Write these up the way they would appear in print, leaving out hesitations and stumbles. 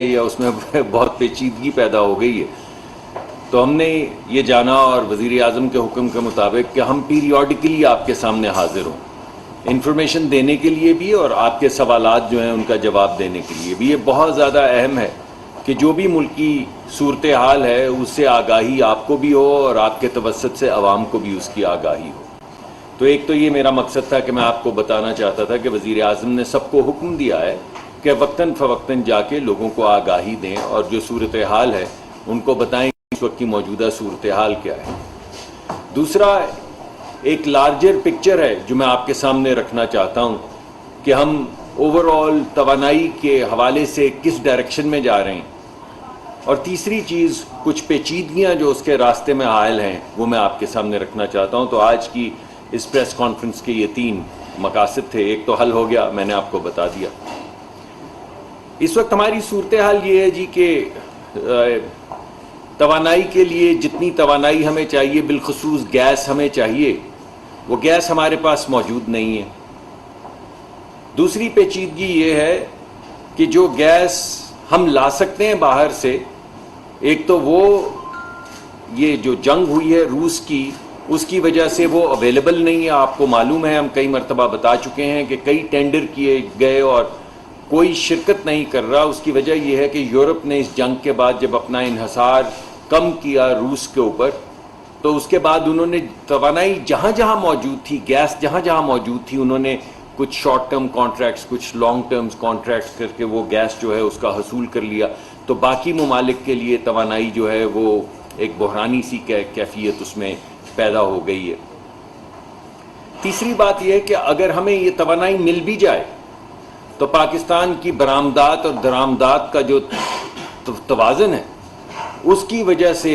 یا اس میں بہت پیچیدگی پیدا ہو گئی ہے، تو ہم نے یہ جانا اور وزیر اعظم کے حکم کے مطابق کہ ہم پیریوڈیکلی آپ کے سامنے حاضر ہوں، انفارمیشن دینے کے لیے بھی اور آپ کے سوالات جو ہیں ان کا جواب دینے کے لیے بھی۔ یہ بہت زیادہ اہم ہے کہ جو بھی ملکی صورتحال ہے اس سے آگاہی آپ کو بھی ہو اور آپ کے توسط سے عوام کو بھی اس کی آگاہی ہو۔ تو ایک تو یہ میرا مقصد تھا کہ میں آپ کو بتانا چاہتا تھا کہ وزیر اعظم نے سب کو حکم دیا ہے کہ وقتاً فوقتاً جا کے لوگوں کو آگاہی دیں اور جو صورتحال ہے ان کو بتائیں کہ اس وقت کی موجودہ صورتحال کیا ہے۔ دوسرا ایک لارجر پکچر ہے جو میں آپ کے سامنے رکھنا چاہتا ہوں کہ ہم اوور آل توانائی کے حوالے سے کس ڈائریکشن میں جا رہے ہیں، اور تیسری چیز کچھ پیچیدگیاں جو اس کے راستے میں حائل ہیں وہ میں آپ کے سامنے رکھنا چاہتا ہوں۔ تو آج کی اس پریس کانفرنس کے یہ 3 مقاصد تھے۔ ایک تو حل ہو گیا، میں نے آپ کو بتا دیا۔ اس وقت ہماری صورتحال یہ ہے جی کہ توانائی کے لیے جتنی توانائی ہمیں چاہیے، بالخصوص گیس ہمیں چاہیے، وہ گیس ہمارے پاس موجود نہیں ہے۔ دوسری پیچیدگی یہ ہے کہ جو گیس ہم لا سکتے ہیں باہر سے، ایک تو وہ یہ جو جنگ ہوئی ہے روس کی، اس کی وجہ سے وہ اویلیبل نہیں ہے۔ آپ کو معلوم ہے، ہم کئی مرتبہ بتا چکے ہیں کہ کئی ٹینڈر کیے گئے اور کوئی شرکت نہیں کر رہا۔ اس کی وجہ یہ ہے کہ یورپ نے اس جنگ کے بعد جب اپنا انحصار کم کیا روس کے اوپر، تو اس کے بعد انہوں نے توانائی جہاں جہاں موجود تھی، گیس جہاں جہاں موجود تھی، انہوں نے کچھ شارٹ ٹرم کانٹریکٹس، کچھ لانگ ٹرمز کانٹریکٹس کر کے وہ گیس جو ہے اس کا حصول کر لیا۔ تو باقی ممالک کے لیے توانائی جو ہے وہ ایک بحرانی سی کیفیت اس میں پیدا ہو گئی ہے۔ تیسری بات یہ ہے کہ اگر ہمیں یہ توانائی مل بھی جائے تو پاکستان کی برآمدات اور درآمدات کا جو توازن ہے اس کی وجہ سے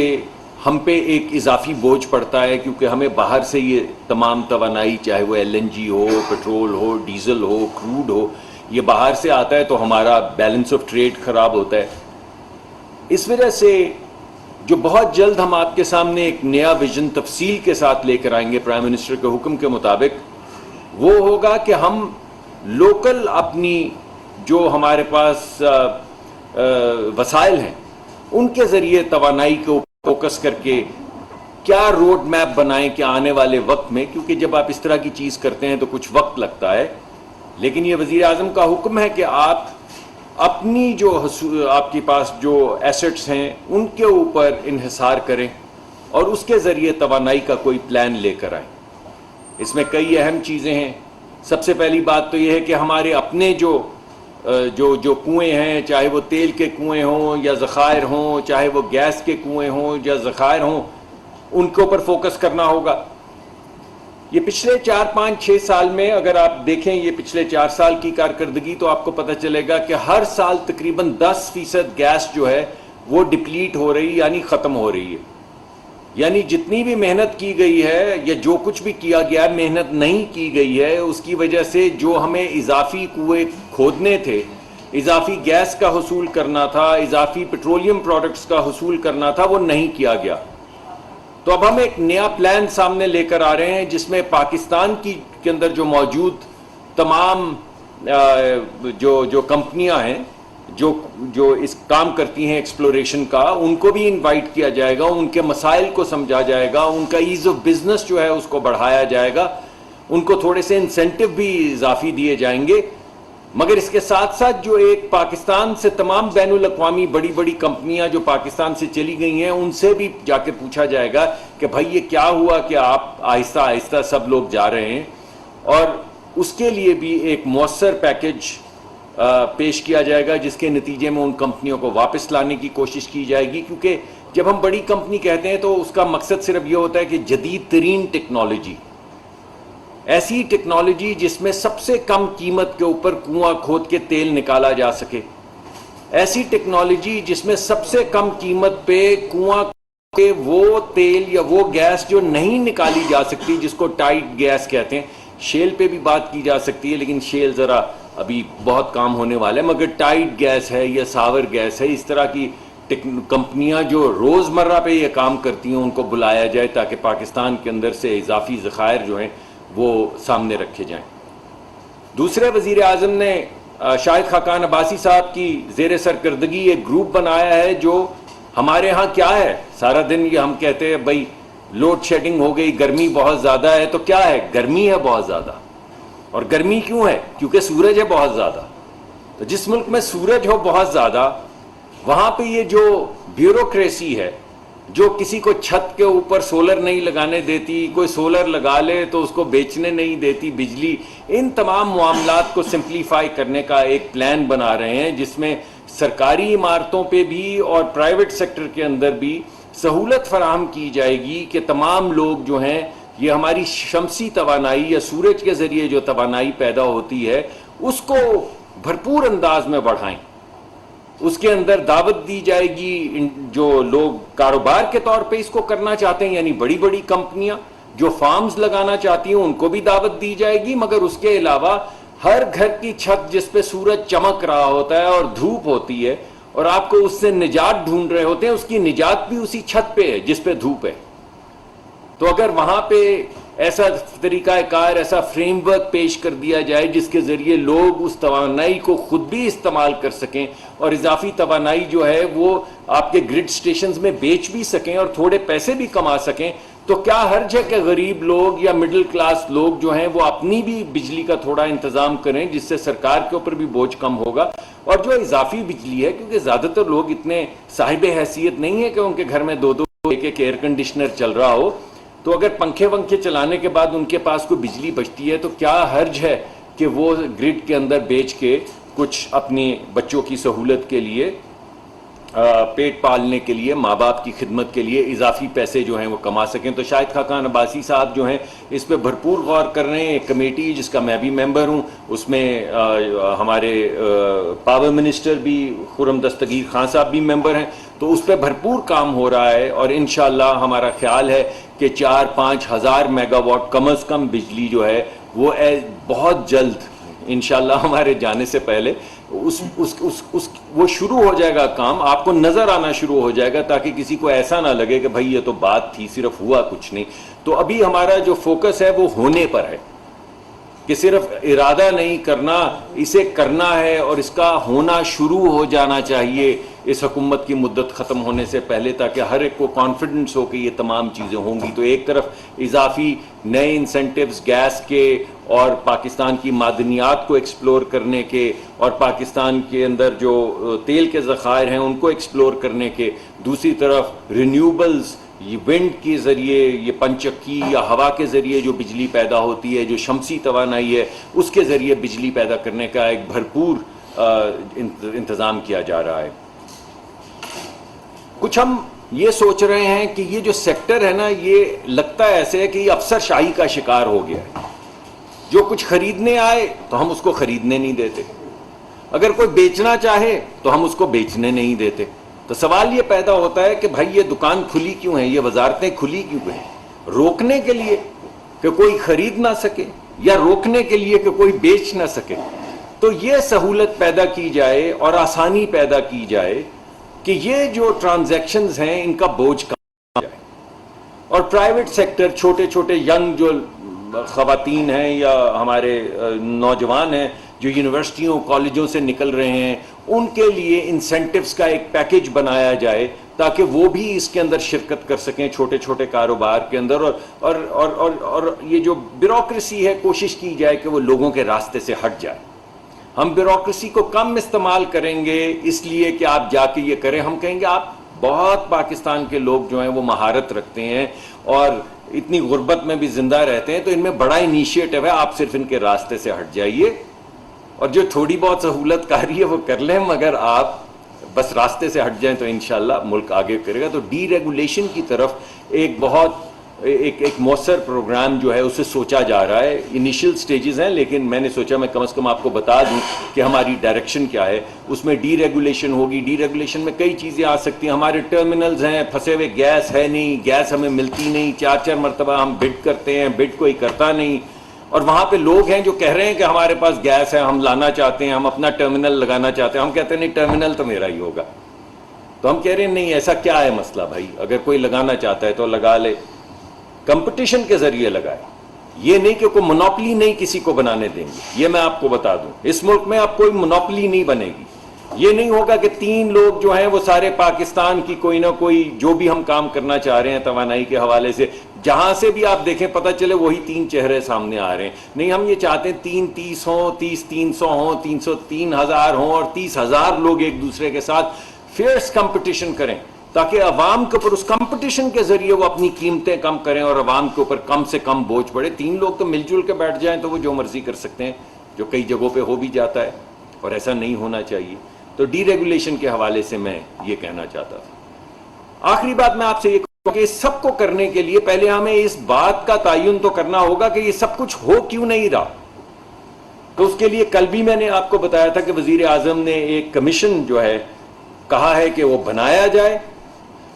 ہم پہ ایک اضافی بوجھ پڑتا ہے، کیونکہ ہمیں باہر سے یہ تمام توانائی، چاہے وہ LNG ہو، پٹرول ہو، ڈیزل ہو، کروڈ ہو، یہ باہر سے آتا ہے تو ہمارا بیلنس آف ٹریڈ خراب ہوتا ہے۔ اس وجہ سے جو بہت جلد ہم آپ کے سامنے ایک نیا ویژن تفصیل کے ساتھ لے کر آئیں گے پرائم منسٹر کے حکم کے مطابق، وہ ہوگا کہ ہم لوکل اپنی جو ہمارے پاس وسائل ہیں ان کے ذریعے توانائی کو فوکس کر کے کیا روڈ میپ بنائیں کہ آنے والے وقت میں، کیونکہ جب آپ اس طرح کی چیز کرتے ہیں تو کچھ وقت لگتا ہے، لیکن یہ وزیر اعظم کا حکم ہے کہ آپ اپنی جو آپ کے پاس جو ایسٹس ہیں ان کے اوپر انحصار کریں اور اس کے ذریعے توانائی کا کوئی پلان لے کر آئیں۔ اس میں کئی اہم چیزیں ہیں۔ سب سے پہلی بات تو یہ ہے کہ ہمارے اپنے جو کنویں ہیں، چاہے وہ تیل کے کنویں ہوں یا ذخائر ہوں، چاہے وہ گیس کے کنویں ہوں یا ذخائر ہوں، ان کے اوپر فوکس کرنا ہوگا۔ یہ پچھلے 4-5-6 سال میں اگر آپ دیکھیں یہ پچھلے 4 سال کی کارکردگی تو آپ کو پتہ چلے گا کہ ہر سال تقریباً 10% گیس جو ہے وہ ڈپلیٹ ہو رہی، یعنی ختم ہو رہی ہے۔ یعنی جتنی بھی محنت کی گئی ہے یا جو کچھ بھی کیا گیا ہے، محنت نہیں کی گئی ہے، اس کی وجہ سے جو ہمیں اضافی کنویں کھودنے تھے، اضافی گیس کا حصول کرنا تھا، اضافی پیٹرولیم پروڈکٹس کا حصول کرنا تھا، وہ نہیں کیا گیا۔ تو اب ہم ایک نیا پلان سامنے لے کر آ رہے ہیں جس میں پاکستان کے اندر جو موجود تمام جو کمپنیاں ہیں جو اس کام کرتی ہیں ایکسپلوریشن کا، ان کو بھی انوائٹ کیا جائے گا، ان کے مسائل کو سمجھا جائے گا، ان کا ایز آف بزنس جو ہے اس کو بڑھایا جائے گا، ان کو تھوڑے سے انسینٹیو بھی اضافی دیے جائیں گے۔ مگر اس کے ساتھ ساتھ جو ایک پاکستان سے تمام بین الاقوامی بڑی بڑی کمپنیاں جو پاکستان سے چلی گئی ہیں ان سے بھی جا کے پوچھا جائے گا کہ بھائی یہ کیا ہوا کہ آپ آہستہ آہستہ سب لوگ جا رہے ہیں، اور اس کے لیے بھی ایک مؤثر پیکج پیش کیا جائے گا جس کے نتیجے میں ان کمپنیوں کو واپس لانے کی کوشش کی جائے گی۔ کیونکہ جب ہم بڑی کمپنی کہتے ہیں تو اس کا مقصد صرف یہ ہوتا ہے کہ جدید ترین ٹیکنالوجی، ایسی ٹیکنالوجی جس میں سب سے کم قیمت کے اوپر کنواں کھود کے تیل نکالا جا سکے، ایسی ٹیکنالوجی جس میں سب سے کم قیمت پہ کنواں کے وہ تیل یا وہ گیس جو نہیں نکالی جا سکتی، جس کو ٹائٹ گیس کہتے ہیں، شیل پہ بھی بات کی جا سکتی ہے لیکن شیل ذرا ابھی بہت کام ہونے والا ہے، مگر ٹائٹ گیس ہے یا ساور گیس ہے، اس طرح کی کمپنیاں جو روز مرہ پہ یہ کام کرتی ہیں ان کو بلایا جائے تاکہ پاکستان کے اندر سے اضافی ذخائر جو ہیں وہ سامنے رکھے جائیں۔ دوسرے وزیر اعظم نے شاہد خاقان عباسی صاحب کی زیر سرکردگی ایک گروپ بنایا ہے جو ہمارے ہاں کیا ہے، سارا دن یہ ہم کہتے ہیں بھائی لوڈ شیڈنگ ہو گئی، گرمی بہت زیادہ ہے، تو کیا ہے، گرمی ہے بہت زیادہ. اور گرمی کیوں ہے؟ کیونکہ سورج ہے بہت زیادہ. تو جس ملک میں سورج ہو بہت زیادہ، وہاں پہ یہ جو بیوروکریسی ہے جو کسی کو چھت کے اوپر سولر نہیں لگانے دیتی، کوئی سولر لگا لے تو اس کو بیچنے نہیں دیتی بجلی، ان تمام معاملات کو سمپلیفائی کرنے کا ایک پلان بنا رہے ہیں جس میں سرکاری عمارتوں پہ بھی اور پرائیویٹ سیکٹر کے اندر بھی سہولت فراہم کی جائے گی کہ تمام لوگ جو ہیں یہ ہماری شمسی توانائی یا سورج کے ذریعے جو توانائی پیدا ہوتی ہے اس کو بھرپور انداز میں بڑھائیں. اس کے اندر دعوت دی جائے گی جو لوگ کاروبار کے طور پہ اس کو کرنا چاہتے ہیں، یعنی بڑی بڑی کمپنیاں جو فارمز لگانا چاہتی ہیں ان کو بھی دعوت دی جائے گی، مگر اس کے علاوہ ہر گھر کی چھت جس پہ سورج چمک رہا ہوتا ہے اور دھوپ ہوتی ہے اور آپ کو اس سے نجات ڈھونڈ رہے ہوتے ہیں، اس کی نجات بھی اسی چھت پہ ہے جس پہ دھوپ ہے. تو اگر وہاں پہ ایسا طریقہ کار، ایسا فریم ورک پیش کر دیا جائے جس کے ذریعے لوگ اس توانائی کو خود بھی استعمال کر سکیں اور اضافی توانائی جو ہے وہ آپ کے گرڈ سٹیشنز میں بیچ بھی سکیں اور تھوڑے پیسے بھی کما سکیں، تو کیا حرج ہے کہ غریب لوگ یا مڈل کلاس لوگ جو ہیں وہ اپنی بھی بجلی کا تھوڑا انتظام کریں جس سے سرکار کے اوپر بھی بوجھ کم ہوگا. اور جو اضافی بجلی ہے، کیونکہ زیادہ تر لوگ اتنے صاحب حیثیت نہیں ہے کہ ان کے گھر میں دو ایک ایئر کنڈیشنر چل رہا ہو، تو اگر پنکھے ونکھے چلانے کے بعد ان کے پاس کوئی بجلی بچتی ہے تو کیا حرج ہے کہ وہ گرڈ کے اندر بیچ کے کچھ اپنی بچوں کی سہولت کے لیے، پیٹ پالنے کے لیے، ماں باپ کی خدمت کے لیے اضافی پیسے جو ہیں وہ کما سکیں. تو شاہد خاقان عباسی صاحب جو ہیں اس پہ بھرپور غور کر رہے ہیں. ایک کمیٹی جس کا میں بھی ممبر ہوں، اس میں ہمارے پاور منسٹر بھی خرم دستگیر خان صاحب بھی ممبر ہیں، تو اس پہ بھرپور کام ہو رہا ہے اور انشاءاللہ ہمارا خیال ہے کہ 4-5 ہزار میگا واٹ کم از کم بجلی جو ہے وہ بہت جلد انشاءاللہ ہمارے جانے سے پہلے وہ شروع ہو جائے گا. کام آپ کو نظر آنا شروع ہو جائے گا تاکہ کسی کو ایسا نہ لگے کہ بھائی یہ تو بات تھی صرف ہوا کچھ نہیں. تو ابھی ہمارا جو فوکس ہے وہ ہونے پر ہے کہ صرف ارادہ نہیں کرنا، اسے کرنا ہے اور اس کا ہونا شروع ہو جانا چاہیے اس حکومت کی مدت ختم ہونے سے پہلے، تاکہ ہر ایک کو کانفیڈنس ہو کہ یہ تمام چیزیں ہوں گی. تو ایک طرف اضافی نئے انسینٹیوز گیس کے اور پاکستان کی معدنیات کو ایکسپلور کرنے کے اور پاکستان کے اندر جو تیل کے ذخائر ہیں ان کو ایکسپلور کرنے کے، دوسری طرف رینیوبلز، یہ ونڈ کے ذریعے، یہ پنچکی یا ہوا کے ذریعے جو بجلی پیدا ہوتی ہے، جو شمسی توانائی ہے اس کے ذریعے بجلی پیدا کرنے کا ایک بھرپور انتظام کیا جا رہا ہے. کچھ ہم یہ سوچ رہے ہیں کہ یہ جو سیکٹر ہے نا، یہ لگتا ہے ایسے ہے کہ یہ افسر شاہی کا شکار ہو گیا ہے. جو کچھ خریدنے آئے تو ہم اس کو خریدنے نہیں دیتے، اگر کوئی بیچنا چاہے تو ہم اس کو بیچنے نہیں دیتے. تو سوال یہ پیدا ہوتا ہے کہ بھائی یہ دکان کھلی کیوں ہے، یہ وزارتیں کھلی کیوں ہیں؟ روکنے کے لیے کہ کوئی خرید نہ سکے یا روکنے کے لیے کہ کوئی بیچ نہ سکے؟ تو یہ سہولت پیدا کی جائے اور آسانی پیدا کی جائے کہ یہ جو ٹرانزیکشنز ہیں ان کا بوجھ کم ہو جائے اور پرائیویٹ سیکٹر، چھوٹے چھوٹے ینگ جو خواتین ہیں یا ہمارے نوجوان ہیں جو یونیورسٹیوں کالجوں سے نکل رہے ہیں، ان کے لیے انسینٹیوز کا ایک پیکیج بنایا جائے تاکہ وہ بھی اس کے اندر شرکت کر سکیں، چھوٹے چھوٹے کاروبار کے اندر. اور یہ جو بیوروکریسی ہے کوشش کی جائے کہ وہ لوگوں کے راستے سے ہٹ جائے. ہم بیوروکریسی کو کم استعمال کریں گے اس لیے کہ آپ جا کے یہ کریں. ہم کہیں گے آپ بہت پاکستان کے لوگ جو ہیں وہ مہارت رکھتے ہیں اور اتنی غربت میں بھی زندہ رہتے ہیں، تو ان میں بڑا انیشیٹو ہے، آپ صرف ان کے راستے سے ہٹ جائیے اور جو تھوڑی بہت سہولت کاری ہے وہ کر لیں، مگر آپ بس راستے سے ہٹ جائیں تو انشاءاللہ ملک آگے کرے گا. تو ڈی ریگولیشن کی طرف ایک بہت ایک مؤثر پروگرام جو ہے اسے سوچا جا رہا ہے. انیشیل سٹیجز ہیں، لیکن میں نے سوچا میں کم از کم آپ کو بتا دوں کہ ہماری ڈائریکشن کیا ہے. اس میں ڈی ریگولیشن ہوگی. ڈی ریگولیشن میں کئی چیزیں آ سکتی ہیں. ہمارے ٹرمینلز ہیں پھنسے ہوئے، گیس ہے نہیں، گیس ہمیں ملتی نہیں، 4 مرتبہ ہم بڈ کرتے ہیں، بڈ کوئی کرتا نہیں، اور وہاں پہ لوگ ہیں جو کہہ رہے ہیں کہ ہمارے پاس گیس ہے، ہم لانا چاہتے ہیں، ہم اپنا ٹرمینل لگانا چاہتے ہیں. ہم کہتے ہیں نہیں، ٹرمینل تو میرا ہی ہوگا. تو ہم کہہ رہے ہیں نہیں، ایسا کیا ہے مسئلہ بھائی؟ اگر کوئی لگانا چاہتا ہے تو لگا لے، کمپٹیشن کے ذریعے لگائے. یہ نہیں کہ کوئی منوپلی نہیں کسی کو بنانے دیں گے، یہ میں آپ کو بتا دوں، اس ملک میں اب کوئی منوپلی نہیں بنے گی. یہ نہیں ہوگا کہ 3 لوگ جو ہیں وہ سارے پاکستان کی کوئی نہ کوئی جو بھی ہم کام کرنا چاہ رہے ہیں توانائی کے حوالے سے، جہاں سے بھی آپ دیکھیں پتہ چلے وہی 3 چہرے سامنے آ رہے ہیں. نہیں، ہم یہ چاہتے ہیں 30 ہوں، 300 ہوں، 3,000 ہوں، اور 30,000 لوگ ایک دوسرے کے ساتھ فیئرس کمپٹیشن کریں، تاکہ عوام کے اوپر اس کمپٹیشن کے ذریعے وہ اپنی قیمتیں کم کریں اور عوام کے اوپر کم سے کم بوجھ پڑے. 3 لوگ تو مل جل کے بیٹھ جائیں تو وہ جو مرضی کر سکتے ہیں، جو کئی جگہوں پہ ہو بھی جاتا ہے، اور ایسا نہیں ہونا چاہیے. تو ڈی ریگولیشن کے حوالے سے میں یہ کہنا چاہتا تھا. آخری بات میں آپ سے یہ کہوں کہ اس سب کو کرنے کے لیے پہلے ہمیں اس بات کا تعین تو کرنا ہوگا کہ یہ سب کچھ ہو کیوں نہیں رہا. تو اس کے لیے کل بھی میں نے آپ کو بتایا تھا کہ وزیر اعظم نے ایک کمیشن جو ہے کہا ہے کہ وہ بنایا جائے،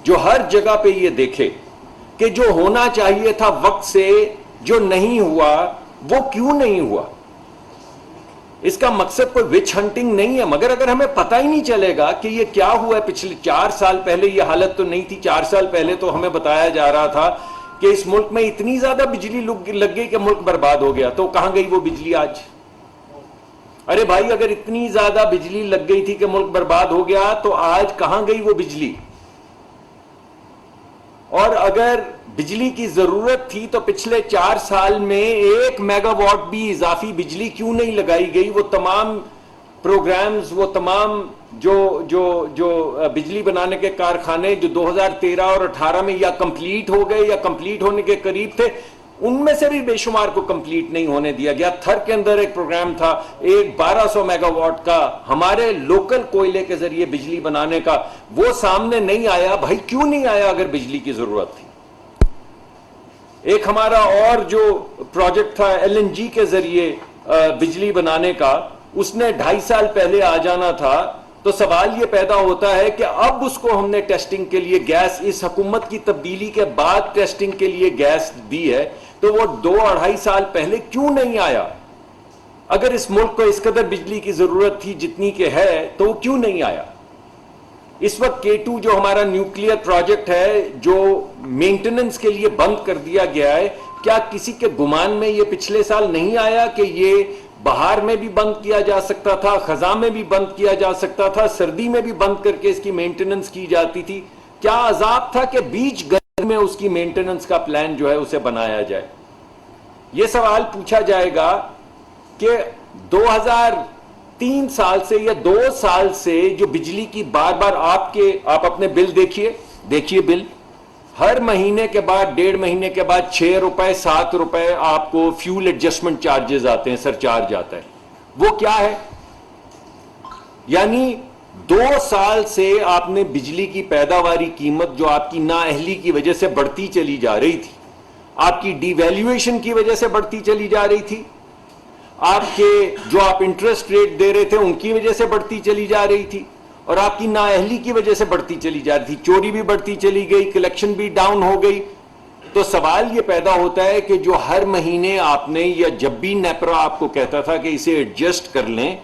جو ہر جگہ پہ یہ دیکھے کہ جو ہونا چاہیے تھا وقت سے جو نہیں ہوا وہ کیوں نہیں ہوا. اس کا مقصد کوئی وچ ہنٹنگ نہیں ہے، مگر اگر ہمیں پتہ ہی نہیں چلے گا کہ یہ کیا ہوا ہے. پچھلے 4 سال پہلے یہ حالت تو نہیں تھی. 4 سال پہلے تو ہمیں بتایا جا رہا تھا کہ اس ملک میں اتنی زیادہ بجلی لگ گئی کہ ملک برباد ہو گیا. تو کہاں گئی وہ بجلی آج؟ ارے بھائی، اگر اتنی زیادہ بجلی لگ گئی تھی کہ ملک برباد ہو گیا تو آج کہاں گئی وہ بجلی؟ اور اگر بجلی کی ضرورت تھی تو پچھلے 4 سال میں 1 میگا واٹ بھی اضافی بجلی کیوں نہیں لگائی گئی؟ وہ تمام پروگرامز، وہ تمام جو بجلی بنانے کے کارخانے جو 2013 اور 18 میں یا کمپلیٹ ہو گئے یا کمپلیٹ ہونے کے قریب تھے، ان میں سے بھی بے شمار کو کمپلیٹ نہیں ہونے دیا گیا. تھر کے اندر ایک پروگرام تھا، ایک 1200 میگا واٹ کا ہمارے لوکل کوئلے کے ذریعے بجلی بنانے کا، وہ سامنے نہیں آیا. بھائی کیوں نہیں آیا اگر بجلی کی ضرورت تھی؟ ایک ہمارا اور جو پروجیکٹ تھا LNG کے ذریعے بجلی بنانے کا، اس نے 2.5 سال پہلے آ جانا تھا. تو سوال یہ پیدا ہوتا ہے کہ اب اس کو ہم نے ٹیسٹنگ کے لیے گیس، اس حکومت کی تبدیلی کے بعد ٹیسٹنگ کے لیے گیس دی ہے، تو وہ 2-2.5 سال پہلے کیوں نہیں آیا؟ اگر اس ملک کو اس قدر بجلی کی ضرورت تھی جتنی کہ ہے تو وہ کیوں نہیں آیا؟ اس وقت K2 جو ہمارا نیوکلیئر پروجیکٹ ہے جو مینٹیننس کے لیے بند کر دیا گیا ہے، کیا کسی کے گمان میں یہ پچھلے سال نہیں آیا کہ یہ بہار میں بھی بند کیا جا سکتا تھا، خزاں میں بھی بند کیا جا سکتا تھا، سردی میں بھی بند کر کے اس کی مینٹیننس کی جاتی تھی؟ کیا عذاب تھا کہ بیچ گرمی میں اس کی مینٹیننس کا پلان جو ہے اسے بنایا جائے؟ یہ سوال پوچھا جائے گا کہ 2003 سال سے یا 2 سال سے جو بجلی کی بار بار آپ اپنے بل دیکھیے بل ہر مہینے کے بعد 1.5 مہینے کے بعد 6 روپے 7 روپے آپ کو فیول ایڈجسٹمنٹ چارجز آتے ہیں، سر چارج آتا ہے. وہ کیا ہے؟ یعنی 2 سال سے آپ نے بجلی کی پیداواری قیمت جو آپ کی نااہلی کی وجہ سے بڑھتی چلی جا رہی تھی، آپ کی ڈی ویلیویشن کی وجہ سے بڑھتی چلی جا رہی تھی، آپ کے جو آپ انٹرسٹ ریٹ دے رہے تھے ان کی وجہ سے بڑھتی چلی جا رہی تھی، اور آپ کی نااہلی کی وجہ سے بڑھتی چلی جا رہی تھی، چوری بھی بڑھتی چلی گئی، کلیکشن بھی ڈاؤن ہو گئی. تو سوال یہ پیدا ہوتا ہے کہ جو ہر مہینے آپ نے یا جب بھی نیپرا آپ کو کہتا تھا کہ اسے ایڈجسٹ کر لیں،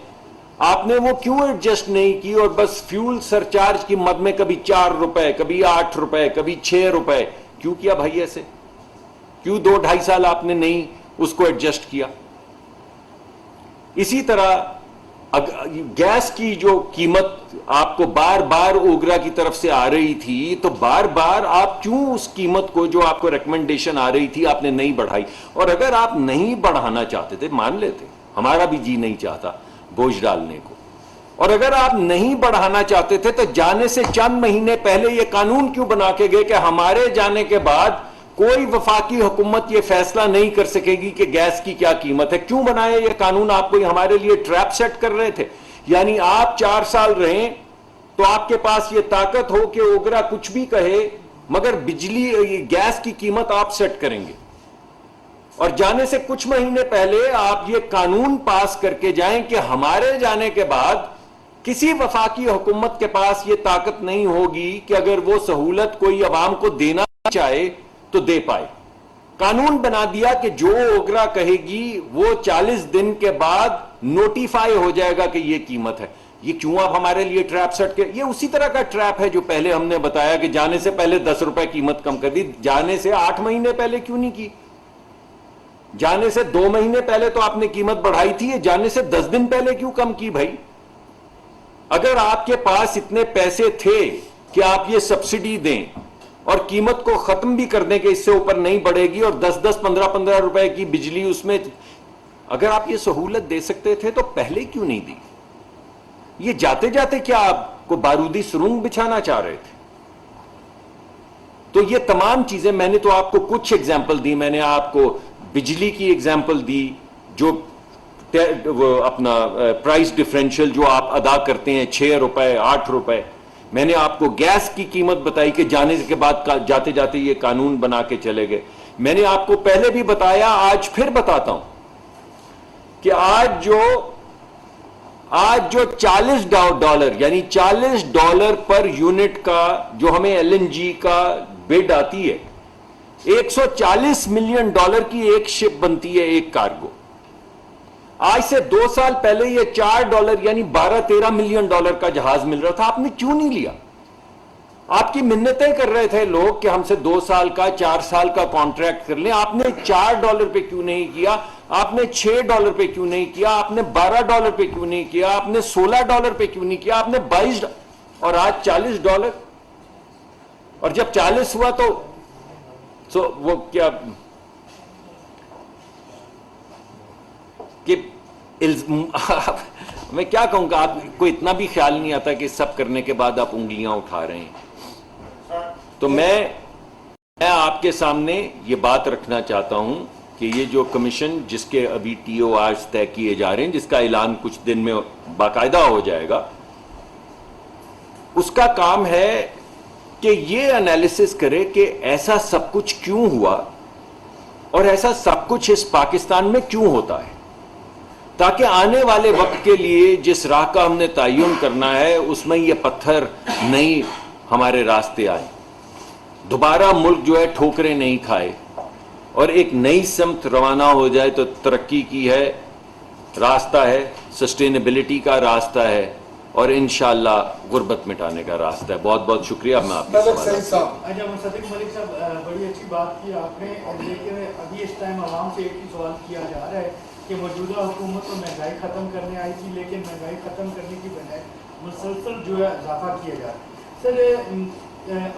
آپ نے وہ کیوں ایڈجسٹ نہیں کی اور بس فیول سرچارج کی مد میں کبھی 4 روپے، کبھی 8 روپے، کبھی 6 روپے کیوں کیا بھائی؟ ایسے کیوں 2-2.5 سال آپ نے نہیں اس کو ایڈجسٹ کیا؟ اسی طرح گیس کی جو قیمت آپ کو بار بار اوگرا کی طرف سے آ رہی تھی، تو بار بار آپ کیوں اس قیمت کو جو آپ کو ریکمنڈیشن آ رہی تھی آپ نے نہیں بڑھائی؟ اور اگر آپ نہیں بڑھانا چاہتے تھے، مان لیتے، ہمارا بھی جی نہیں چاہتا بوجھ ڈالنے کو، اور اگر آپ نہیں بڑھانا چاہتے تھے تو جانے سے چند مہینے پہلے یہ قانون کیوں بنا کے گئے کہ ہمارے جانے کے بعد کوئی وفاقی حکومت یہ فیصلہ نہیں کر سکے گی کہ گیس کی کیا قیمت ہے؟ کیوں بنایا یہ قانون؟ آپ کو ہمارے لیے ٹریپ سیٹ کر رہے تھے. یعنی آپ 4 سال رہیں تو آپ کے پاس یہ طاقت ہو کہ اوگرا کچھ بھی کہے مگر گیس کی قیمت آپ سیٹ کریں گے، اور جانے سے کچھ مہینے پہلے آپ یہ قانون پاس کر کے جائیں کہ ہمارے جانے کے بعد کسی وفاقی حکومت کے پاس یہ طاقت نہیں ہوگی کہ اگر وہ سہولت کوئی عوام کو دینا چاہے تو دے پائے. قانون بنا دیا کہ جو اوگرا کہے گی وہ 40 دن کے بعد نوٹیفائی ہو جائے گا کہ یہ قیمت ہے. یہ کیوں آپ ہمارے لیے ٹریپ سیٹ کے؟ یہ اسی طرح کا ٹریپ ہے جو پہلے ہم نے بتایا کہ جانے سے پہلے 10 روپے قیمت کم کر دی. جانے سے 8 مہینے پہلے کیوں نہیں کی؟ جانے سے 2 مہینے پہلے تو آپ نے قیمت بڑھائی تھی، یہ جانے سے 10 دن پہلے کیوں کم کی بھائی؟ اگر آپ کے پاس اتنے پیسے تھے کہ آپ یہ سبسڈی دیں اور قیمت کو ختم بھی کر دیں کہ اس سے اوپر نہیں بڑھے گی، اور 10 15 روپے کی بجلی اس میں، اگر آپ یہ سہولت دے سکتے تھے تو پہلے کیوں نہیں دی؟ یہ جاتے جاتے کیا آپ کو بارودی سرنگ بچھانا چاہ رہے تھے؟ تو یہ تمام چیزیں میں نے تو آپ کو کچھ ایگزامپل دی. میں نے آپ کو بجلی کی ایگزامپل دی، جو اپنا پرائس ڈفرینشیل جو آپ ادا کرتے ہیں 6 روپے 8 روپے. میں نے آپ کو گیس کی قیمت بتائی کہ جانے کے بعد جاتے جاتے یہ قانون بنا کے چلے گئے. میں نے آپ کو پہلے بھی بتایا، آج پھر بتاتا ہوں کہ آج جو $40 یعنی $40 پر یونٹ کا جو ہمیں ایل این جی کا بڈ آتی ہے، $140 ملین کی ایک شپ بنتی ہے، ایک کارگو. آج سے 2 سال پہلے یہ $4 یعنی $12-13 ملین کا جہاز مل رہا تھا. آپ نے کیوں نہیں لیا؟ آپ کی منتیں کر رہے تھے لوگ کہ ہم سے 2 سال کا 4 سال کا کانٹریکٹ کر لیں. آپ نے $4 پہ کیوں نہیں کیا؟ آپ نے $6 پہ کیوں نہیں کیا؟ آپ نے $12 پہ کیوں نہیں کیا؟ آپ نے $16 پہ کیوں نہیں کیا؟ آپ نے 22 اور آج $40. اور جب 40 ہوا تو وہ کیا کہ میں کیا کہوں گا، آپ کو اتنا بھی خیال نہیں آتا کہ سب کرنے کے بعد آپ انگلیاں اٹھا رہے ہیں. تو میں آپ کے سامنے یہ بات رکھنا چاہتا ہوں کہ یہ جو کمیشن جس کے ابھی ٹی او آرز طے کیے جا رہے ہیں، جس کا اعلان کچھ دن میں باقاعدہ ہو جائے گا، اس کا کام ہے کہ یہ انالیسس کرے کہ ایسا سب کچھ کیوں ہوا اور ایسا سب کچھ اس پاکستان میں کیوں ہوتا ہے، تاکہ آنے والے وقت کے لیے جس راہ کا ہم نے تعین کرنا ہے اس میں یہ پتھر نہیں ہمارے راستے آئے، دوبارہ ملک جو ہے ٹھوکریں نہیں کھائے اور ایک نئی سمت روانہ ہو جائے. تو ترقی کی ہے راستہ ہے، سسٹینیبلٹی کا راستہ ہے، اور انشاءاللہ غربت مٹانے کا راستہ ہے. بہت بہت شکریہ. میں آپ کے صدیق ملک صاحب، بڑی اچھی بات کی آپ نے، لیکن ابھی اس ٹائم عوام سے ایک ہی سوال کیا جا رہا ہے کہ موجودہ حکومت تو مہنگائی ختم کرنے آئی تھی، لیکن مہنگائی ختم کرنے کی بجائے مسلسل جو ہے اضافہ کیا جا رہا ہے. سر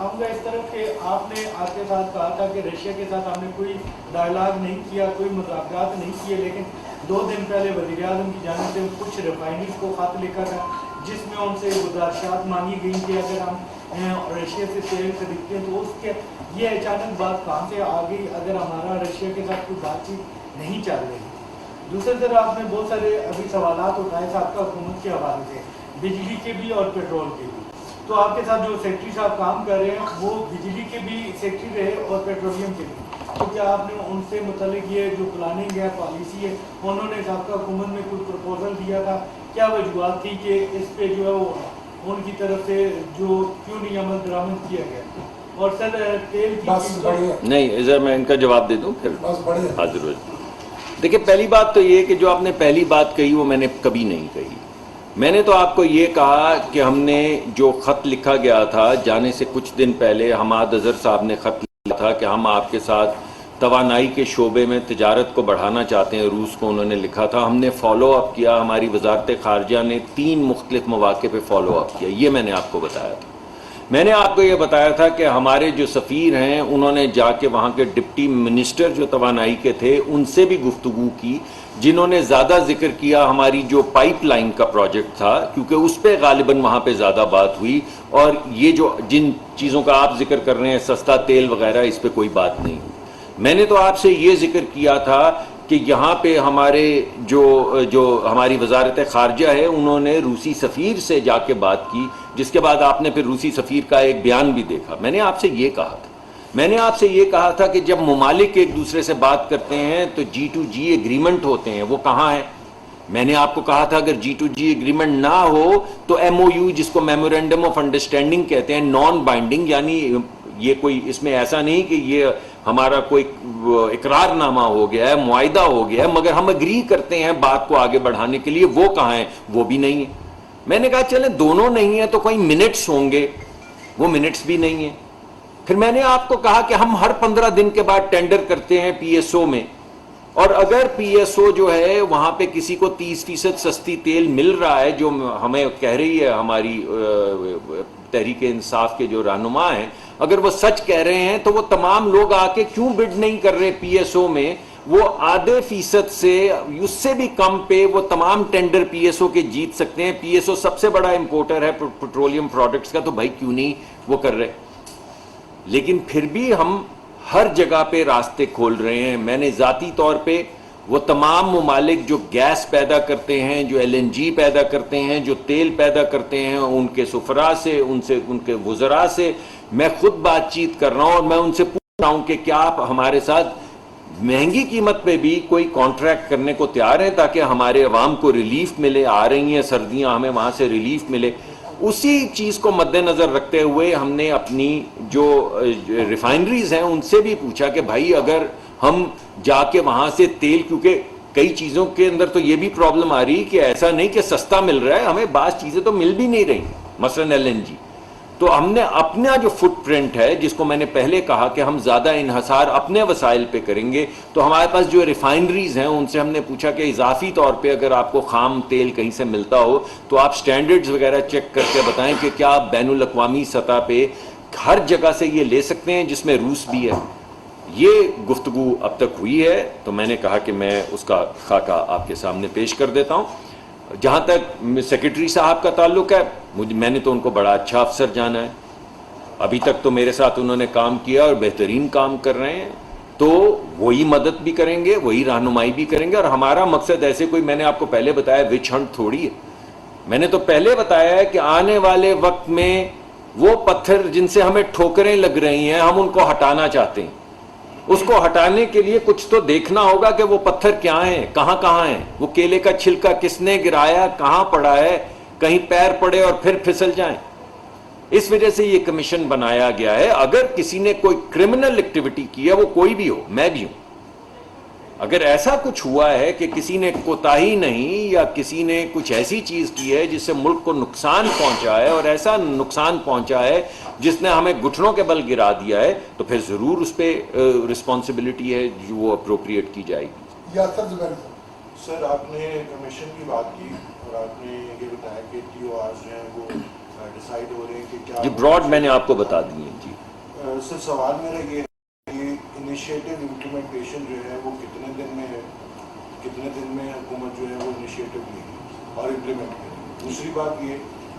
آؤں گا اس طرف کہ آپ نے آپ کے ساتھ کہا تھا کہ رشیا کے ساتھ ہم نے کوئی ڈائلاگ نہیں کیا، کوئی مذاکرات نہیں کیے، لیکن 2 دن پہلے وزیر اعظم کی جانب سے کچھ ریفائنریز کو خط لکھا تھا جس میں ان سے گزارشات مانگی گئی کہ اگر ہم رشیا سے تیل خریدتے ہیں تو اس کے یہ اچانک بات کہاں سے آ گئی اگر ہمارا رشیا کے ساتھ کوئی بات چیت نہیں چل رہی. دوسری طرف آپ نے بہت سارے ابھی سوالات اٹھائے ساتھ کا حکومت کے حوالے سے، بجلی کے بھی اور پیٹرول کے بھی. تو آپ کے ساتھ جو سیکٹری صاحب کام کر رہے ہیں وہ بجلی کے بھی سیکٹری رہے اور پیٹرولیم کے بھی، تو کیا آپ نے ان سے متعلق یہ جو پلاننگ ہے، پالیسی ہے، انہوں نے سابقہ حکومت میں کوئی پروپوزل دیا تھا؟ کیا وجوہات تھی کہ اس پہ جو ہے وہ ان کی طرف سے جو کیوں نہیں عمل درآمد کیا گیا؟ اور سر تیل کی نہیں ادھر میں ان کا جواب دے دوں پھر حاضر ہو جائیں. دیکھیں پہلی بات تو یہ کہ جو آپ نے پہلی بات کہی وہ میں نے کبھی نہیں کہی. میں نے تو آپ کو یہ کہا کہ ہم نے جو خط لکھا گیا تھا جانے سے کچھ دن پہلے، حماد اظہر صاحب نے خط لکھا تھا کہ ہم آپ کے ساتھ توانائی کے شعبے میں تجارت کو بڑھانا چاہتے ہیں، روس کو انہوں نے لکھا تھا. ہم نے فالو اپ کیا، ہماری وزارت خارجہ نے 3 مختلف مواقع پہ فالو اپ کیا. یہ میں نے آپ کو بتایا تھا. میں نے آپ کو یہ بتایا تھا کہ ہمارے جو سفیر ہیں انہوں نے جا کے وہاں کے ڈپٹی منسٹر جو توانائی کے تھے ان سے بھی گفتگو کی، جنہوں نے زیادہ ذکر کیا ہماری جو پائپ لائن کا پروجیکٹ تھا، کیونکہ اس پہ غالباً وہاں پہ زیادہ بات ہوئی، اور یہ جو جن چیزوں کا آپ ذکر کر رہے ہیں سستا تیل وغیرہ، اس پہ کوئی بات نہیں ہوئی. میں نے تو آپ سے یہ ذکر کیا تھا کہ یہاں پہ ہمارے جو ہماری وزارت خارجہ ہے انہوں نے روسی سفیر سے جا کے بات کی، جس کے بعد آپ نے پھر روسی سفیر کا ایک بیان بھی دیکھا. میں نے آپ سے یہ کہا تھا، میں نے آپ سے یہ کہا تھا کہ جب ممالک ایک دوسرے سے بات کرتے ہیں تو G2G ایگریمنٹ ہوتے ہیں، وہ کہاں ہیں؟ میں نے آپ کو کہا تھا اگر G2G ایگریمنٹ نہ ہو تو MOU جس کو میمورینڈم آف انڈرسٹینڈنگ کہتے ہیں، نان بائنڈنگ، یعنی یہ کوئی اس میں ایسا نہیں کہ یہ ہمارا کوئی اقرار نامہ ہو گیا ہے، معاہدہ ہو گیا ہے، مگر ہم اگری کرتے ہیں بات کو آگے بڑھانے کے لیے، وہ کہاں ہیں؟ وہ بھی نہیں ہے. میں نے کہا چلیں دونوں نہیں ہیں تو کوئی منٹس ہوں گے، وہ منٹس بھی نہیں ہیں. پھر میں نے آپ کو کہا کہ ہم ہر 15 دن کے بعد ٹینڈر کرتے ہیں PSO میں، اور اگر پی ایس او جو ہے وہاں پہ کسی کو 30% سستی تیل مل رہا ہے، جو ہمیں کہہ رہی ہے ہماری تحریک انصاف کے جو رہنما ہیں، اگر وہ سچ کہہ رہے ہیں تو وہ تمام لوگ آ کے کیوں بڈ نہیں کر رہے پی ایس او میں؟ وہ آدھے فیصد سے اس سے بھی کم پہ وہ تمام ٹینڈر پی ایس او کے جیت سکتے ہیں. پی ایس او سب سے بڑا امپورٹر ہے پیٹرولیم پروڈکٹس کا، تو بھائی کیوں نہیں وہ کر رہے؟ لیکن پھر بھی ہم ہر جگہ پہ راستے کھول رہے ہیں. میں نے ذاتی طور پہ وہ تمام ممالک جو گیس پیدا کرتے ہیں، جو ایل این جی پیدا کرتے ہیں، جو تیل پیدا کرتے ہیں، ان کے سفراء سے، ان کے وزراء سے میں خود بات چیت کر رہا ہوں، اور میں ان سے پوچھ رہا ہوں کہ کیا آپ ہمارے ساتھ مہنگی قیمت پہ بھی کوئی کانٹریکٹ کرنے کو تیار ہیں تاکہ ہمارے عوام کو ریلیف ملے. آ رہی ہیں سردیاں، ہمیں وہاں سے ریلیف ملے. اسی چیز کو مد نظر رکھتے ہوئے ہم نے اپنی جو ریفائنریز ہیں ان سے بھی پوچھا کہ بھائی اگر ہم جا کے وہاں سے تیل، کیونکہ کئی چیزوں کے اندر تو یہ بھی پرابلم آ رہی کہ ایسا نہیں کہ سستا مل رہا ہے، ہمیں بعض چیزیں تو مل بھی نہیں رہی، مثلا ایل این جی. تو ہم نے اپنا جو فٹ پرنٹ ہے، جس کو میں نے پہلے کہا کہ ہم زیادہ انحصار اپنے وسائل پہ کریں گے، تو ہمارے پاس جو ریفائنریز ہیں ان سے ہم نے پوچھا کہ اضافی طور پہ اگر آپ کو خام تیل کہیں سے ملتا ہو تو آپ سٹینڈرڈز وغیرہ چیک کر کے بتائیں کہ کیا آپ بین الاقوامی سطح پہ ہر جگہ سے یہ لے سکتے ہیں جس میں روس بھی ہے. یہ گفتگو اب تک ہوئی ہے، تو میں نے کہا کہ میں اس کا خاکہ آپ کے سامنے پیش کر دیتا ہوں. جہاں تک سیکرٹری صاحب کا تعلق ہے، میں نے تو ان کو بڑا اچھا افسر جانا ہے. ابھی تک تو میرے ساتھ انہوں نے کام کیا اور بہترین کام کر رہے ہیں، تو وہی مدد بھی کریں گے، وہی رہنمائی بھی کریں گے. اور ہمارا مقصد ایسے کوئی، میں نے آپ کو پہلے بتایا، وچ ہنٹ تھوڑی ہے. میں نے تو پہلے بتایا ہے کہ آنے والے وقت میں وہ پتھر جن سے ہمیں ٹھوکریں لگ رہی ہیں، ہم ان کو ہٹانا چاہتے ہیں. اس کو ہٹانے کے لیے کچھ تو دیکھنا ہوگا کہ وہ پتھر کیا ہیں، کہاں کہاں ہیں. وہ کیلے کا چھلکا کس نے گرایا، کہاں پڑا ہے، کہیں پیر پڑے اور پھر پھسل جائیں. اس وجہ سے یہ کمیشن بنایا گیا ہے. اگر کسی نے کوئی کرمنل ایکٹیویٹی کی ہے، وہ کوئی بھی ہو، میں بھی ہوں، اگر ایسا کچھ ہوا ہے کہ کسی نے کوتاہی نہیں یا کسی نے کچھ ایسی چیز کی ہے جس سے ملک کو نقصان پہنچا ہے، اور ایسا نقصان پہنچا ہے جس نے ہمیں گھٹنوں کے بل گرا دیا ہے، تو پھر ضرور اس پہ رسپانسبلٹی ہے جو وہ اپروپریٹ کی جائے گی. سر، آپ نے کمیشن کی بات کی اور آپ نے یہ بتایا کہ ٹی او آرز جو ہیں وہ ڈیسائیڈ ہو رہے ہیں کہ کیا جی براڈ میں نے آپ کو بتا دی ہے. جی سر، سوال میرا یہ ہے کہ انیشیٹو امپلیمنٹیشن جو ہے وہ کتنے دن میں حکومت جو ہے وہ انیشیٹو لے گی اور امپلیمنٹ کرے گی؟ دوسری بات یہ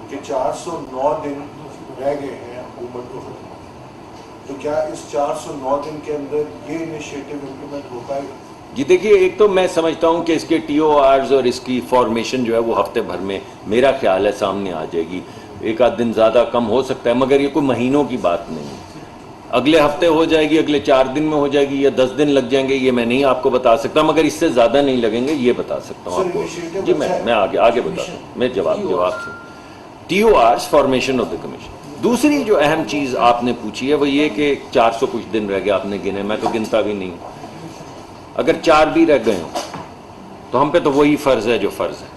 کہ 409 دن رہ گئے ہیں حکومت کو ختم، تو کیا اس 409 دن کے اندر یہ انیشیٹو امپلیمنٹ ہو پائے گا؟ جی دیکھیے، ایک تو میں سمجھتا ہوں کہ اس کے ٹی او آرز اور اس کی فارمیشن جو ہے وہ ہفتے بھر میں میرا خیال ہے سامنے آ جائے گی. ایک آدھ دن زیادہ کم ہو سکتا ہے، مگر یہ کوئی مہینوں کی بات نہیں ہے. اگلے ہفتے ہو جائے گی، اگلے 4 دن میں ہو جائے گی، یا 10 دن لگ جائیں گے، یہ میں نہیں آپ کو بتا سکتا، مگر اس سے زیادہ نہیں لگیں گے، یہ بتا سکتا ہوں آپ کو. جی میں آگے بتاتا ہوں، میں جواب سے ٹی او آرز فارمیشن آف دا کمیشن. دوسری جو اہم چیز آپ نے پوچھی ہے وہ یہ کہ 400 کچھ دن رہ گئے، آپ نے گنے، میں تو گنتا بھی نہیں. اگر 4 بھی رہ گئے ہوں تو ہم پہ تو وہی فرض ہے جو فرض ہے.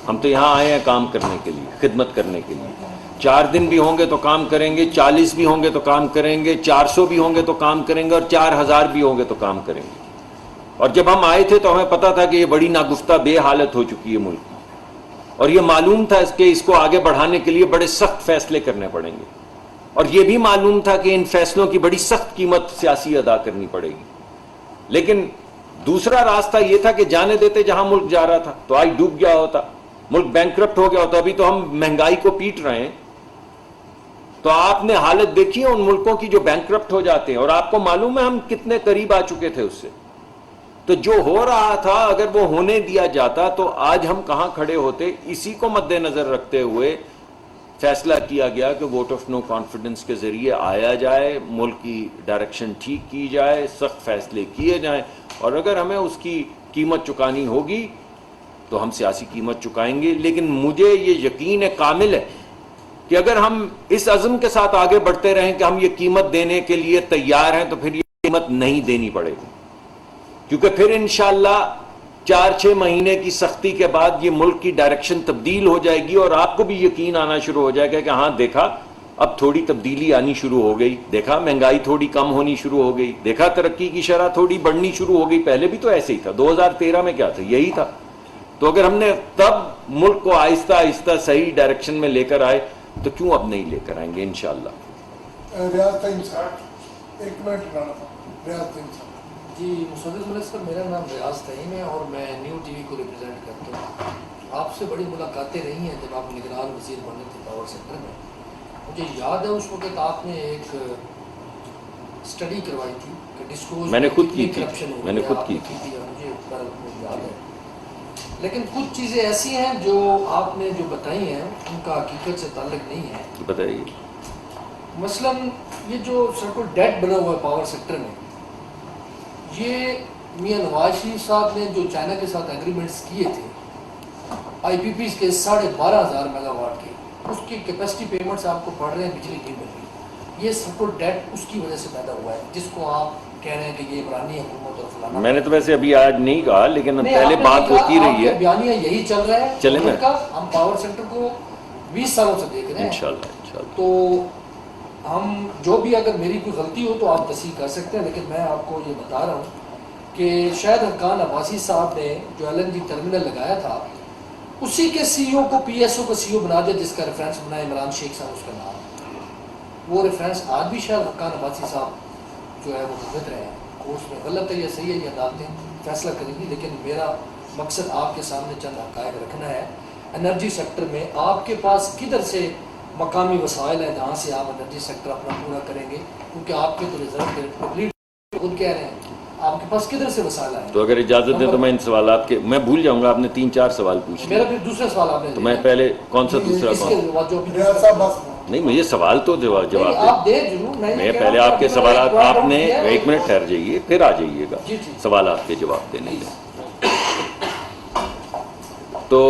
ہم تو یہاں آئے ہیں کام کرنے کے لیے، خدمت کرنے کے لیے. 4 دن بھی ہوں گے تو کام کریں گے، 40 بھی ہوں گے تو کام کریں گے، 400 بھی ہوں گے تو کام کریں گے، اور 4000 بھی ہوں گے تو کام کریں گے. اور جب ہم آئے تھے تو ہمیں پتا تھا کہ یہ بڑی ناگفتہ بے حالت ہو چکی ہے ملک کی، اور یہ معلوم تھا کہ اس کو آگے بڑھانے کے لیے بڑے سخت فیصلے کرنے پڑیں گے، اور یہ بھی معلوم تھا کہ ان فیصلوں کی بڑی سخت قیمت سیاسی ادا کرنی پڑے گی. لیکن دوسرا راستہ یہ تھا کہ جانے دیتے جہاں ملک جا رہا تھا، تو آج ڈوب گیا ہوتا، ملک بینکرپٹ ہو گیا ہوتا. ابھی تو ہم مہنگائی کو پیٹ رہے ہیں. تو آپ نے حالت دیکھی ہے ان ملکوں کی جو بینکرپٹ ہو جاتے ہیں، اور آپ کو معلوم ہے ہم کتنے قریب آ چکے تھے اس سے. تو جو ہو رہا تھا اگر وہ ہونے دیا جاتا تو آج ہم کہاں کھڑے ہوتے. اسی کو مد نظر رکھتے ہوئے فیصلہ کیا گیا کہ ووٹ آف نو کانفیڈنس کے ذریعے آیا جائے، ملک کی ڈائریکشن ٹھیک کی جائے، سخت فیصلے کیے جائیں، اور اگر ہمیں اس کی قیمت چکانی ہوگی تو ہم سیاسی قیمت چکائیں گے. لیکن مجھے یہ یقین کامل ہے کہ اگر ہم اس عزم کے ساتھ آگے بڑھتے رہیں کہ ہم یہ قیمت دینے کے لیے تیار ہیں، تو پھر یہ قیمت نہیں دینی پڑے گی. کیونکہ پھر انشاءاللہ 4-6 مہینے کی سختی کے بعد یہ ملک کی ڈائریکشن تبدیل ہو جائے گی، اور آپ کو بھی یقین آنا شروع ہو جائے گا کہ ہاں دیکھا اب تھوڑی تبدیلی آنی شروع ہو گئی, دیکھا مہنگائی تھوڑی کم ہونی شروع ہو گئی, دیکھا ترقی کی شرح تھوڑی بڑھنی شروع ہو گئی. پہلے بھی تو ایسے ہی تھا, 2013 میں کیا تھا, یہی تھا. تو اگر ہم نے تب ملک کو آہستہ آہستہ صحیح ڈائریکشن میں لے کر آئے تو کیوں اب نہیں لے کر آئیں گے انشاءاللہ. ریاض تیم صاحب ایک منٹ لانا تھا. ریاض تیم صاحب. جی مصدق ملک صاحب, میرا نام ریاض تیم ہے اور میں نیو ٹی وی کو ریپرزینٹ کرتا ہوں. آپ سے بڑی ملاقاتیں رہی ہیں جب آپ نگران وزیر بنے تھے پاور سیکٹر میں. مجھے یاد ہے اس وقت آپ نے ایک اسٹڈی کروائی تھی کہ ڈسکلوز میں نے خود کی تھی, کرپشن ہو میں نے گیا, خود آپ کی نے تھی. مجھے یاد ہے. لیکن کچھ چیزیں ایسی ہیں جو آپ نے جو بتائی ہیں ان کا حقیقت سے تعلق نہیں ہے. بتائیے. مثلاً یہ جو سرکل ڈیٹ بنا ہوا ہے پاور سیکٹر میں, یہ میاں نواز شریف صاحب نے جو چائنا کے ساتھ ایگریمنٹس کیے تھے آئی پی پیز کے 12,500 میگا واٹ کے, اس کی کیپیسٹی پیمنٹس آپ کو پڑ رہے ہیں, بجلی نہیں مل رہی. یہ سرکل ڈیٹ اس کی وجہ سے پیدا ہوا ہے جس کو آپ کہہ رہے ہیں کہ یہ عمرانی حکومت اور فلانا. میں نے تو ویسے ابھی آج نہیں کہا, لیکن نہیں, پہلے آپ نے بات کہا, ہوتی رہی ہے. آپ کا بیانیہ یہی چل رہا ہے چلیں گورنمنٹ کا. ہم پاور سیکٹر کو 20 سالوں سے دیکھ رہے ہیں انشاءاللہ. تو ہم جو بھی, اگر میری کوئی غلطی ہو تو آپ تصحیح کر سکتے ہیں, لیکن میں آپ کو یہ بتا رہا ہوں کہ شاید حقان عباسی صاحب نے جو ایل این جی ٹرمینل لگایا تھا اسی کے سی او کو پی ایس او کا سی او بنا دیا جس کا ریفرنس بنا عمران شیخ صاحب اس کا نام. وہ ریفرنس آج بھی شاید حقان عباسی صاحب جو ہے وہ بھگت رہے ہیں. اس میں غلط ہے یا صحیح ہے, یہ عدالتیں فیصلہ کریں گی, لیکن میرا مقصد آپ کے سامنے چند حقائق رکھنا ہے. انرجی سیکٹر میں آپ کے پاس کدھر سے مقامی وسائل ہیں جہاں سے آپ انرجی سیکٹر اپنا پورا کریں گے, کیونکہ آپ کے تو ریزرو کمپلیٹ خود کہہ رہے ہیں, آپ کے پاس کدھر سے وسائل آئیں. تو اگر اجازت دیں تو میں ان سوالات کے, میں بھول جاؤں گا, آپ نے 3-4 سوال پوچھ میرا لیے, پھر دوسرا سوال آپ نے تو میں پہلے کون سا دوسرا اس کے کون جو بھی ریاض صاحب بس. نہیں, مجھے سوال تو جواب دیں. آپ دیں ضرور. میں پہلے آپ کے سوالات, آپ نے 1 منٹ ٹھہر جائیے, پھر آ جائیے گا جی, جی. سوالات کے جواب دینے کے. تو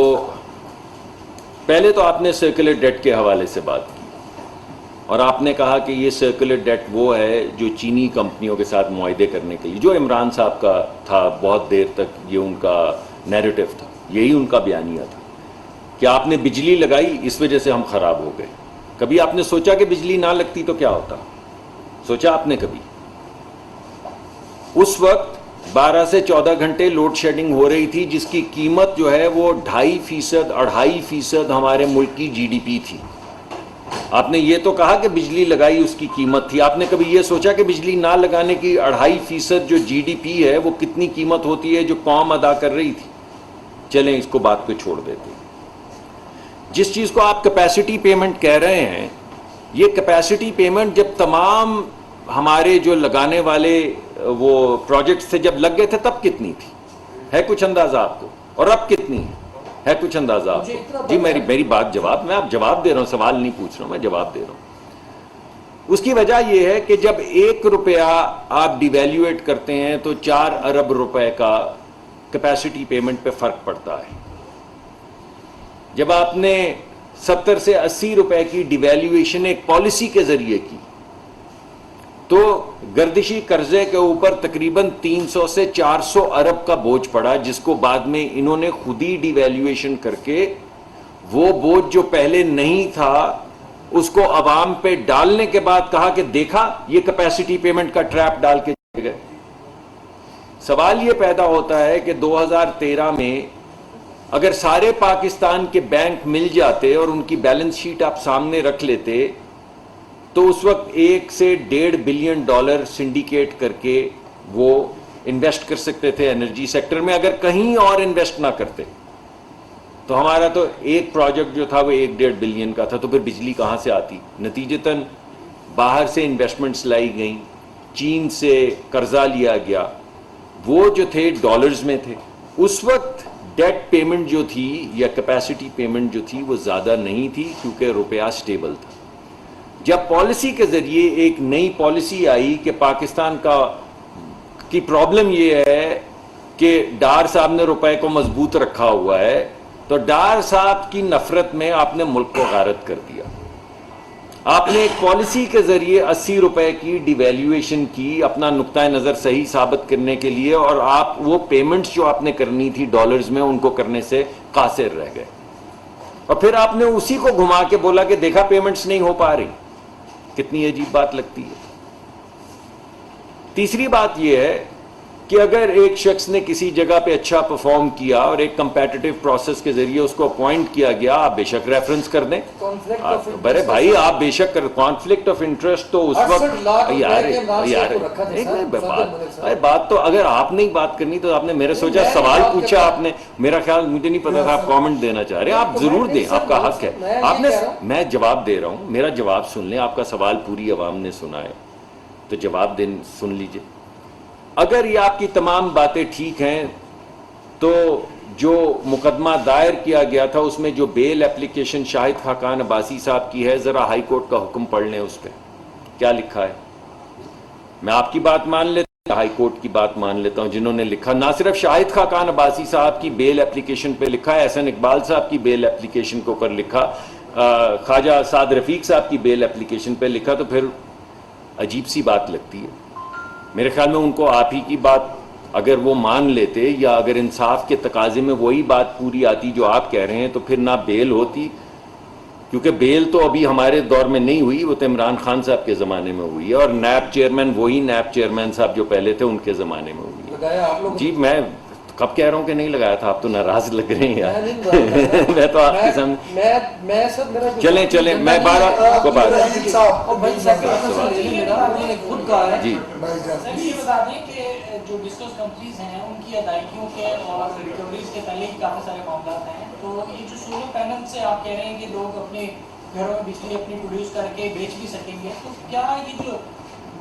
پہلے تو آپ نے سرکولر ڈیٹ کے حوالے سے بات کی اور آپ نے کہا کہ یہ سرکولر ڈیٹ وہ ہے جو چینی کمپنیوں کے ساتھ معاہدے کرنے کے لیے, جو عمران صاحب کا تھا بہت دیر تک, یہ ان کا نیریٹو تھا, یہی ان کا بیانیہ تھا کہ آپ نے بجلی لگائی اس وجہ سے ہم خراب ہو گئے. کبھی آپ نے سوچا کہ بجلی نہ لگتی تو کیا ہوتا؟ سوچا آپ نے کبھی؟ اس وقت 12 سے 14 گھنٹے لوڈ شیڈنگ ہو رہی تھی جس کی قیمت جو ہے وہ 2.5% ہمارے ملک کی جی ڈی پی تھی. آپ نے یہ تو کہا کہ بجلی لگائی اس کی قیمت تھی, آپ نے کبھی یہ سوچا کہ بجلی نہ لگانے کی 2.5% جو جی ڈی پی ہے وہ کتنی قیمت ہوتی ہے جو قوم ادا کر رہی تھی؟ چلیں اس کو بات پہ چھوڑ دیتے ہیں. جس چیز کو آپ کیپیسٹی پیمنٹ کہہ رہے ہیں, یہ کیپیسٹی پیمنٹ جب تمام ہمارے جو لگانے والے وہ پروجیکٹس تھے جب لگ گئے تھے تب کتنی تھی؟ ہے کچھ اندازہ آپ کو؟ اور اب کتنی ہے کچھ اندازہ آپ کو؟ جی میری بات جواب, میں آپ جواب دے رہا ہوں, سوال نہیں پوچھ رہا ہوں, میں جواب دے رہا ہوں. اس کی وجہ یہ ہے کہ جب 1 روپیہ آپ ڈیویلیویٹ کرتے ہیں تو 4 ارب روپے کا کیپیسٹی پیمنٹ پہ فرق پڑتا ہے. جب آپ نے 70 سے 80 روپے کی ڈیویلیویشن ایک پالیسی کے ذریعے کی تو گردشی قرضے کے اوپر تقریباً 300 سے 400 ارب کا بوجھ پڑا, جس کو بعد میں انہوں نے خود ہی ڈیویلیویشن کر کے وہ بوجھ جو پہلے نہیں تھا اس کو عوام پہ ڈالنے کے بعد کہا کہ دیکھا یہ کیپیسٹی پیمنٹ کا ٹریپ ڈال کے گئے. سوال یہ پیدا ہوتا ہے کہ 2013 میں اگر سارے پاکستان کے بینک مل جاتے اور ان کی بیلنس شیٹ آپ سامنے رکھ لیتے تو اس وقت 1 سے 1.5 بلین ڈالر سنڈیکیٹ کر کے وہ انویسٹ کر سکتے تھے انرجی سیکٹر میں. اگر کہیں اور انویسٹ نہ کرتے تو ہمارا تو ایک پروجیکٹ جو تھا وہ 1.5 بلین کا تھا, تو پھر بجلی کہاں سے آتی؟ نتیجتاً باہر سے انویسٹمنٹس لائی گئیں, چین سے قرضہ لیا گیا, وہ جو تھے ڈالرز میں تھے. اس وقت ڈیٹ پیمنٹ جو تھی یا کیپیسٹی پیمنٹ جو تھی وہ زیادہ نہیں تھی کیونکہ روپیہ سٹیبل تھا. جب پالیسی کے ذریعے ایک نئی پالیسی آئی کہ پاکستان کی پرابلم یہ ہے کہ ڈار صاحب نے روپے کو مضبوط رکھا ہوا ہے, تو ڈار صاحب کی نفرت میں آپ نے ملک کو غارت کر دیا. آپ نے ایک پالیسی کے ذریعے 80 روپے کی ڈیویلیویشن کی اپنا نقطۂ نظر صحیح ثابت کرنے کے لیے, اور آپ وہ پیمنٹس جو آپ نے کرنی تھی ڈالرز میں ان کو کرنے سے قاصر رہ گئے. اور پھر آپ نے اسی کو گھما کے بولا کہ دیکھا پیمنٹس نہیں ہو پا رہی. کتنی عجیب بات لگتی ہے. تیسری بات یہ ہے کہ اگر ایک شخص نے کسی جگہ پہ اچھا پرفارم کیا اور ایک کمپیٹیٹو پروسیس کے ذریعے اس کو اپوائنٹ کیا گیا, آپ بے شک ریفرنس کر دیں. برے بھائی آپ بے شک کر, کانفلکٹ آف انٹرسٹ تو اس وقت بات تو اگر آپ نہیں بات کرنی تو آپ نے میرے سوچا سوال پوچھا آپ نے, میرا خیال مجھے نہیں پتا تھا آپ کامنٹ دینا چاہ رہے ہیں, آپ ضرور دیں, آپ کا حق ہے. آپ نے, میں جواب دے رہا ہوں, میرا جواب سن لیں, آپ کا سوال پوری عوام نے سنا ہے تو جواب سن لیجئے. اگر یہ آپ کی تمام باتیں ٹھیک ہیں تو جو مقدمہ دائر کیا گیا تھا اس میں جو بیل اپلیکیشن شاہد خاقان عباسی صاحب کی ہے, ذرا ہائی کورٹ کا حکم پڑھ لیں, اس پہ کیا لکھا ہے. میں آپ کی بات مان لیتا ہوں, ہائی کورٹ کی بات مان لیتا ہوں. جنہوں نے لکھا, نہ صرف شاہد خاقان عباسی صاحب کی بیل اپلیکیشن پہ لکھا ہے, احسن اقبال صاحب کی بیل اپلیکیشن کے اوپر لکھا, خواجہ سعد رفیق صاحب کی بیل اپلیکیشن پہ لکھا, تو پھر عجیب سی بات لگتی ہے. میرے خیال میں ان کو آپ ہی کی بات اگر وہ مان لیتے, یا اگر انصاف کے تقاضے میں وہی بات پوری آتی جو آپ کہہ رہے ہیں, تو پھر نہ بیل ہوتی, کیونکہ بیل تو ابھی ہمارے دور میں نہیں ہوئی, وہ تو عمران خان صاحب کے زمانے میں ہوئی ہے, اور نیب چیئرمین وہی نیب چیئرمین صاحب جو پہلے تھے ان کے زمانے میں ہوئی ہے. جی میں کب کہہ رہا ہوں کہ نہیں لگایا تھا, آپ تو ناراض لگ رہے ہیں یار. میں تو آپ کے سامنے چلیں میں بارہ کو جی یہ بتا دیں کہ جو ڈسکس کمپنیز ہیں ان کی ادائیگیوں کے اور ریکوریز کے پہلے ہی کافی سارے معاملات ہیں, تو یہ جو سولر پینل سے آپ کہہ رہے ہیں کہ لوگ اپنے گھروں میں بجلی اپنی پروڈیوس کر کے بیچ بھی سکیں گے, تو کیا یہ جو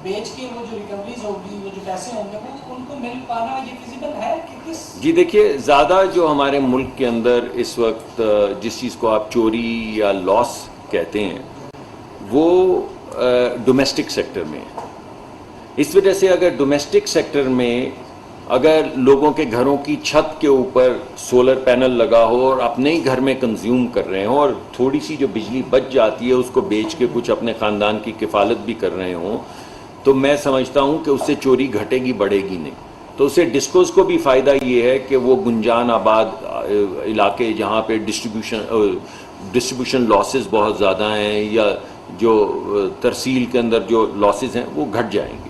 بیچ کے وہ جو ریکوریز ہوگی, وہ جو پیسے ہوں گے, وہ ان کو مل پانا یہ فیزیبل ہے کہ کس؟ جی دیکھیے, زیادہ جو ہمارے ملک کے اندر اس وقت جس چیز کو آپ چوری یا لاس کہتے ہیں وہ ڈومیسٹک سیکٹر میں ہے. اس وجہ سے اگر ڈومیسٹک سیکٹر میں اگر لوگوں کے گھروں کی چھت کے اوپر سولر پینل لگا ہو اور اپنے ہی گھر میں کنزیوم کر رہے ہوں, اور تھوڑی سی جو بجلی بچ جاتی ہے اس کو بیچ کے کچھ اپنے خاندان کی کفالت بھی کر رہے ہوں, تو میں سمجھتا ہوں کہ اس سے چوری گھٹے گی, بڑھے گی نہیں. تو اسے ڈسکوز کو بھی فائدہ یہ ہے کہ وہ گنجان آباد علاقے جہاں پہ ڈسٹریبیوشن لاسز بہت زیادہ ہیں, یا جو ترسیل کے اندر جو لاسز ہیں وہ گھٹ جائیں گے.